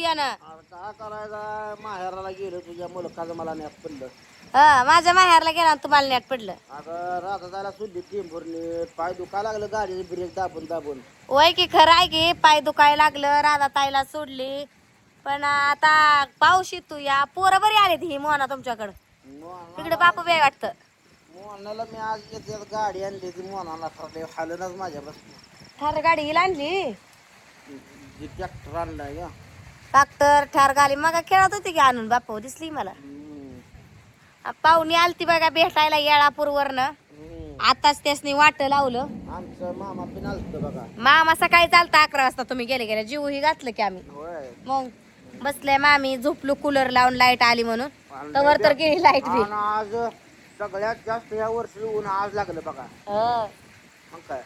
यानं. अरे काय करायचं, माहेराला गेलो तुझ्या मुलकाचं मला नेट पडलं. माझ्या माहेरला गेला आणि तुम्हाला नेट पडलं. अगं राधा जायला सुद्धी टेंभुर्णी पाय दुखायला लागलं गाडीचे ब्रेक दाबून दाबून. वय की खरं आहे की पाय दुखायला लागलं राधा ताईला सोडली. पण आता पाऊस येतो या पोरं बरी आली ही मोहना तुमच्याकडं. तिकडे बापू बे वाटतं. मोहनाला मी आज येते गाडी आणली ती मोहनाला ठरले हालनच माझ्या बसली. ठार गाडी हिला आणली. जी ट्रॅक्टर आणलाय का ट्रॅक्टर ठार गाडी मग खेळत होती की आणून बापू दिसली मला. पाहुणी आलती बघा भेटायला येळापूरवरनं. आताच त्यासनी वाट लावलं. आमचं मामा पण आलत बघा. मामा सकाळी चालता 11 वाजता तुम्ही गेले जीव ही घातलं की आम्ही. होय मग बसले मामी झोपलो कूलर लावून लाईट आली म्हणून. तवर तर गेली लाईट बी. आणि आज सगळ्यात जास्त या वर्षी ऊन आज लागलं बघा. मग काय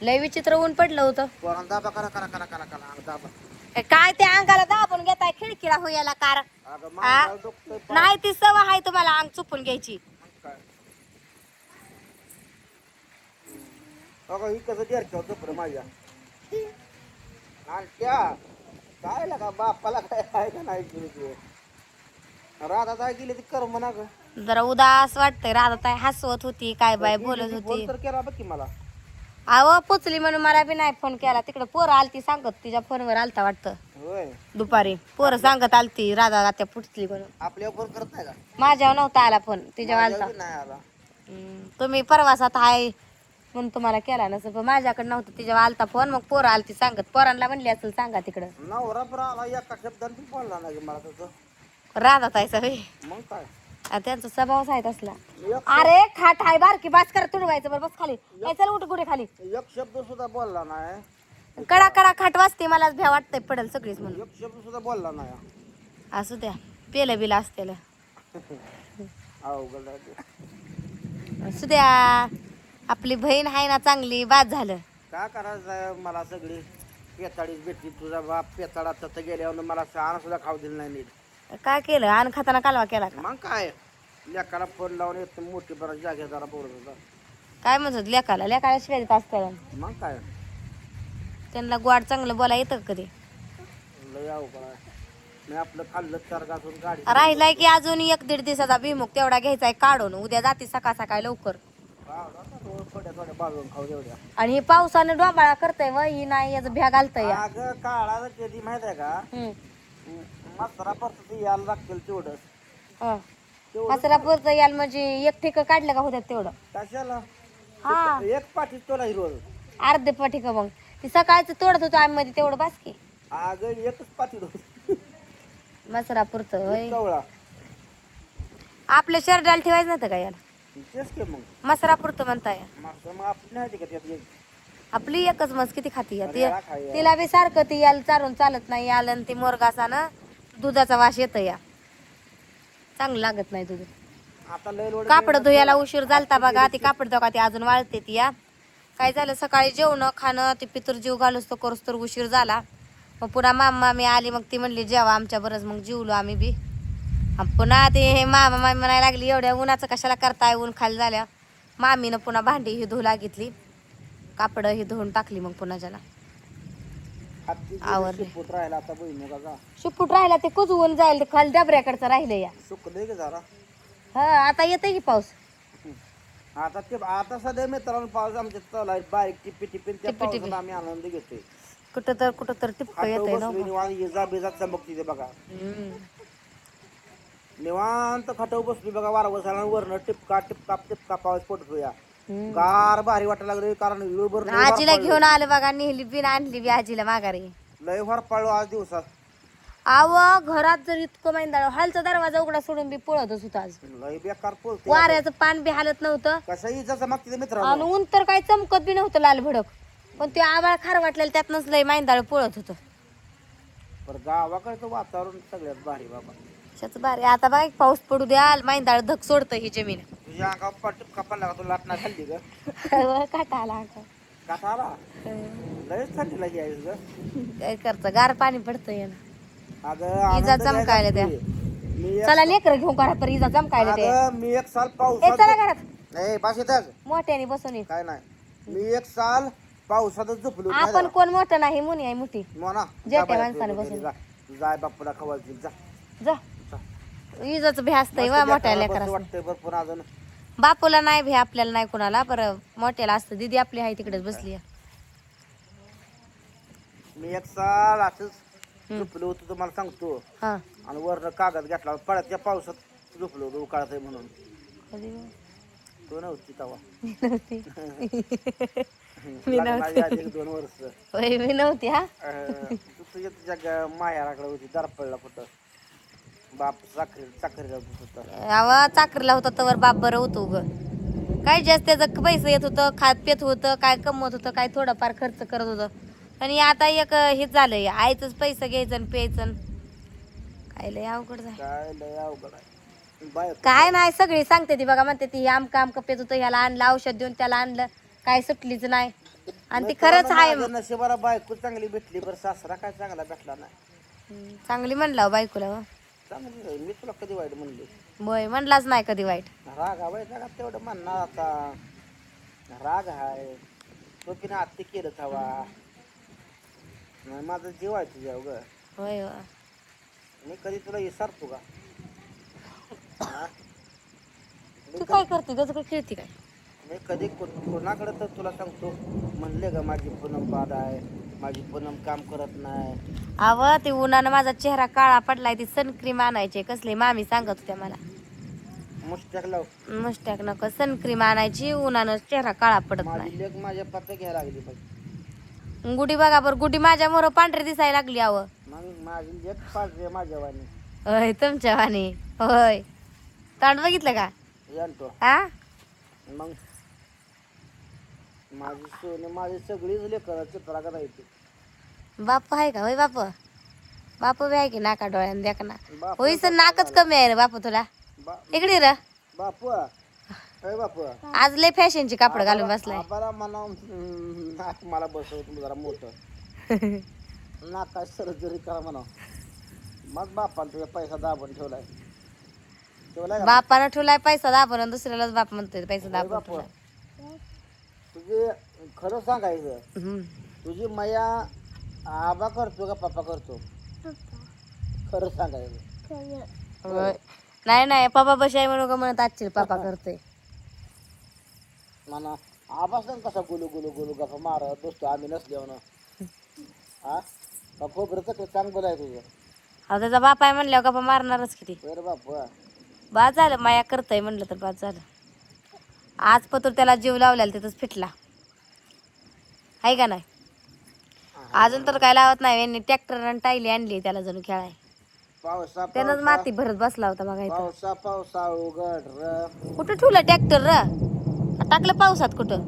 लय विचित्र ऊन पडलं होतं. पोरांना दाबा करा करा करा करा करा अंग दाबा. काय त्या अंगाला दाबून घेताय खिडकीला होयाला कार. अगं मांजर दुखतंय पाय. नाही ती सवय आहे तुम्हाला अंग चुपून घ्यायची. मग काय अगं ही कसं डेरक्यावर झोपलं माझ्या. आणि त्या काय लागा बापाला काय आहे का नाही केली. राधा काय गेली ती कर म्हणा ग. जरा उदास वाटतंय राधा ताई हसवत होती काय बाय बोलत होती. फोन तर केला बघ की मला. अहो पुचली म्हणून मला बी नाही फोन केला. तिकडे पोरं आलती सांगत तिच्या फोनवर आलता वाटतं होय दुपारी. पोरं सांगत आलती राधा आत्या पुचली म्हणून. आपल्यावर फोन करत नाही का. माझ्यावर नव्हता आला फोन तिच्यावर आलता. माझ्यावर नाही आला. तुम्ही परवासात आहे म्हणून तुम्हाला केला नसेल पण माझ्याकडे नव्हतं तिच्यावर आलता फोन. मग पोरं आलती सांगत पोरांना म्हणली असेल सांगा तिकडं. नवरा बरं आला एका शब्दाने बी बोलला नाही मला तसं. राधा ताई सगळी मग काय त्यांचा स्वभावच आहे तसला. एक अरे खाट आहे बारकी बास कर तुडवायचं बरं बस खाली. चल उठ गुडे खाली. एक शब्द सुद्धा बोलला नाही. कडा कडा खाट वाजते मलाच भ्या वाटतंय पडेल सगळीच म्हणून. एक शब्द सुद्धा बोलला नाही. असू द्या पेलं बिलं असतेल अवघड आहे ते. असू द्या आपली बहीण आहे ना चांगली बाद झालं. काय करायचं मला सगळी पेताडीच भेटली. तुझा बाप पेताडा तर गेल्यावर मला शहाणा सुद्धा खाऊ दिलं नाही नीट. काय केलं आणि खाताना कालवा केला का. मग काय लेकाला फोन लावून येत मोठी बरं जागे जरा बोलत होता. काय म्हणत लेकाला शिवाय देत असतं. मग काय त्यांना गोड चांगलं बोला येतं का कधी. लय अवघड आहे. मी आपलं खाल्लं चार घासून गाडी राहिलाय की अजून 1-1.5 दिवसाचा भिमुख तेवढा घ्यायचाय काढून. उद्या जाते सकाळ सकाळी लवकर. थोड्या थोड्या बाजून खाऊ एवढ्या. आणि हे पावसानं डोबाळा करतय व ही नाही याचं भ्या घालतय. अगं काळाला कधी माहित आहे का मात्रा परत यायला लागतील तेवढं. मसरापूरचं याल म्हणजे एक ठिक काढलं का होत्या तेवढं. कशाला हा एक पाठी तोला हिरो. अर्धे पठिक मग ती सकाळचं तोडत होतो आम्ही मध्ये तेवढं बास की. अगं एकच पाठी मसरापूरचं होय. कवळा आपल्या शर्टाला ठेवायचं नव्हतं का याला. तेच के मग मसरापूरचं म्हणताय. मग आपली नाही का त्यात एक आपली एकच मस किती खाती या. अरे खाय तिला बी सारखं ती याला चारून चालत नाही याला. आणि ती मोरगासानं दुधाचा वास येतं या. चांगलं लागत नाही दूध. आता लय लोड कापड धुयाला उशीर झालता बघा. ती कापड धोका ती अजून वाळते ती या. काय झालं सकाळी जेवण खाणं ती पितर जीव घालूस तो करूस तर उशीर झाला. मग पुन्हा मामा मी आली मग ती म्हणली जेवा आमच्या बरंच. मग जेवलो आम्ही बी. पुन्हा ते हे मामा मामी म्हणायला लागली एवढ्या उन्हाचं कशाला करताय ऊन खाली झाल्या. मामीनं पुन्हा भांडी ही धुऊ लागितली. कापड ही धुवून टाकली मग पुन्हा ज्याला आवरले. फुट राहिला आता बहिणीचा शिपूट राहिला ते कुजवून जाईल ते खाली डबऱ्याकडचं राहिलं या. सुकलंय का जरा. हा आता येतंय की पाऊस. आता ते आता सध्या मित्रांनो पाऊस आमच्या चालू बारीक टिपी टिपी त्या पावसाला आम्ही आनंद घेतोय. कुठं तर टिपक येतंय ना. इजा बिजा चमकती ते बघा. निवांत खाटाव बसली बघा वारा बसायला वरनं टिपका टिपका टिपका पाऊस पडतो या. गार भारी वाटायला लागले कारण आजीला घेऊन आलं बघा. नेहली बिन आणली बी आजीला माघारी. लय फार पळलो आज दिवसात. आव घरात जर इतकं मैंदाळ हालचा दरवाजा उघडा सोडून बी पळतच होता आज. लय बेकार पळतो. वाऱ्याचं पान बी हालत नव्हतं. कशा इजा चमकती मित्रांनो. आणि ऊन तर काही चमकत बी नव्हतं लाल भडक. पण ते आबाळ खार वाटलेलं त्यातनच लय मैंदाळ पळत होतं. पण गावाकडचं वातावरण सगळ्यात भारी बाबा. त्याच बारे आता बाई पाऊस पडू द्या मैंदाळ धक सोडतं ही जमीन. तुझ्या अंगावर टिपका पडला का तू लाटणा खाल्ली ग. काटा आला काटा आला लयच थंडीला घ्यायच ग. काय करतं गार पाणी पडतंय ना. अगं इजा चमकायला द्या. चला लेकर घेऊन करा तर इजा चमकायला द्या. मी एक साल पाऊस चला घरात नाही पास येतात मोठ्याने बसून ये. काय नाही मी एक साल पावसातच झोपलो. आपण कोण मोठं नाही मुनी आहे मोठी. मोना जेट्या माणसाने बसून जाय बापूला खवायची जा जा जा. इजाचं भ्या असतंय वा मोठ्या लेकराला. वाटतंय भरपूर अजून. बापूला नाही भ्या आपल्याला नाही कुणाला बरं मोठ्याला असतं. दीदी आपली आहे तिकडेच बसली आहे. मी एक साल असंच झोपलो होतो तुम्हाला सांगतो. हा आणि वरनं कागद घेतला पळत्या पावसात झोपलो होतो उकाळतंय म्हणून. तो नव्हती तवा. लग्नाच्या आधी 1-2 वर्ष. होय मी नव्हती हा. तू तुझ्या माहेराकडे होती दरपळला कुठं. बाप चाकरी होता. आवा चाकरीला होता तर बाप बरं होतो ग. काय जास्त त्याचं पैसे येत होतं, खात पेत होतं, काय कमवत होतं, काय थोडंफार खर्च करत होतं. आणि आता एक हेच झालंय आईच पैसे घ्यायचं आणि प्यायचं. काय लय अवघड झालं. काय लय अवघड आहे. बाय काय नाही सगळी सांगते ती बघा म्हणते ती आमका आमका पेत होतं, ह्याला आणलं औषध देऊन त्याला आणलं, काय सुटलीच नाही. आणि ती खरंच आहे. नशिबाला बायको चांगली भेटली बरं सासरा काय चांगला भेटला नाही. चांगली म्हणला बायकोला हो. चांगली आहे. मी तुला कधी वाईट म्हणले. बोय म्हणलाच नाही कधी वाईट. राग हवाय जगात तेवढं म्हणणार आता. राग आहे तो तिने आत्ती केलंच हवा. नाही माझा जीव आहे तुझ्या ग. होय हो. मी कधी तुला विसरतो का? हा? तू काय करते गज काय खेळते काय? मी कधी कोणाकडे तर तुला सांगतो म्हणले का माझी पूनम बाद आहे, माझी पूनम काम करत नाही. अव ते उन्हानं माझा चेहरा काळा पडलाय. ती सनक्रीम आणायची कसली मामी सांगत होत्या मला. मुष्ट्याक लाव. मस्टॅक नको सनक्रीम आणायची उन्हानं चेहरा काळा पडत नाही. माझी लेक माझ्या पत्ता घ्यायला लागली पाहिजे. गुढी बघा बरं गुढी माझ्या मोर पांढरी दिसायला लागली अव. मग माझी लेक पाहिजे माझ्या वाणी. होय तुमच्या वाणी होय. तांड बघितलं का यांतो हा. मग माझी सोने माझी सगळीच लेकर चित्रा करायची. बाप आहे का होय बाप. बाप बी आहे की नाका डोळ्यानं देख ना. बापू होय सर नाकच कमी आहे रे बापू तुला. इकडे र बापू अय बापू आज लय फॅशनची कापड घालून बसलाय. आबाला म्हणा नाक मला बसवत जरा मोठं. नाका सर्जरी करा म्हणा. मग बापाला तुझा पैसा दाबून ठेवलाय. बापानं ठेवलाय पैसा दाबून आणि दुसऱ्यालाच बाप म्हणतोय पैसा दाबून बापू ठेवलाय. तुझे खरं सांगायचं हम्म. तुझी माया आबा करतो का पप्पा करतो? खरं सांगायचं. होय. नाही नाही पप्पा बशी आहे म्हणून का म्हणत आजची पप्पा करतोय. म्हणा आबा सांग कसा गुलू गुलू गुलू गप्पा मारत बसतो आम्ही नसल्यावर ना. हा का खोबरं चांगलं आहे तुझं. अहो त्याचा बाप आहे म्हणल्यावर गप्पा मारणारच किती. बरं बापू बाद झालं माया करतय म्हणलं तर बाद झालं. आज पत्र त्याला जीव लावलेला तिथंच फिटला आहे का नाही. अजून तर काय लावत नाही. यांनी ट्रॅक्टर आणि टायली आणली त्याला जणू खेळाय. पावसा त्यानंच माती भरत बसला होता बघा इथं. पावसा पावसा उघड र. कुठं ठेवलं ट्रॅक्टर र टाकलं पावसात कुठं.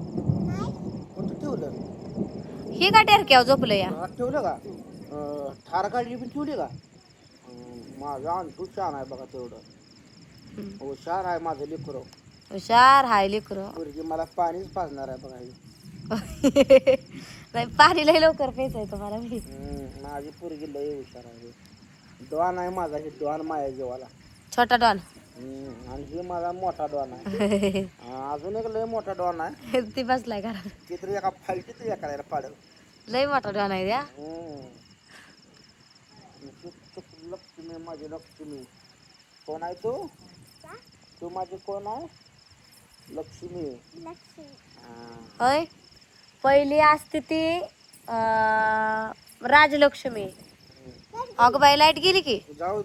कुठं ठेवलं? हे का टेरक्यावर झोपलं या. घरात ठेवलं का? ठार काढली पण ठेवली का? माझा अंतू छान आहे बघा तेवढं. हुशार आहे माझं लेकरं. हुशार हाय लेकरं. पोरगी मला पाणीच पाजणार आहे बघा ही. नाही पाणी लय लवकर प्यायचंय तुम्हाला मी. माझी पोरगी लय हुशार आहे. डॉन आहे माझा हे डॉन माया जेवाला. छोटा डॉन. आणि हे माझा मोठा डॉन आहे. अजून एक लय मोठा डॉन आहे. ती बसलाय घरात. ते तरी एका फालटीत एखाद्याला पाडेल. लय मोठा डॉन आहे द्या. लक्ष्मी माझी लक्ष्मी. कोण आहे तू? तू माझी कोण आहे? लक्ष्मी. होय पहिली असते ती राजलक्ष्मी. अगं बाई लाईट गेली की. जाऊ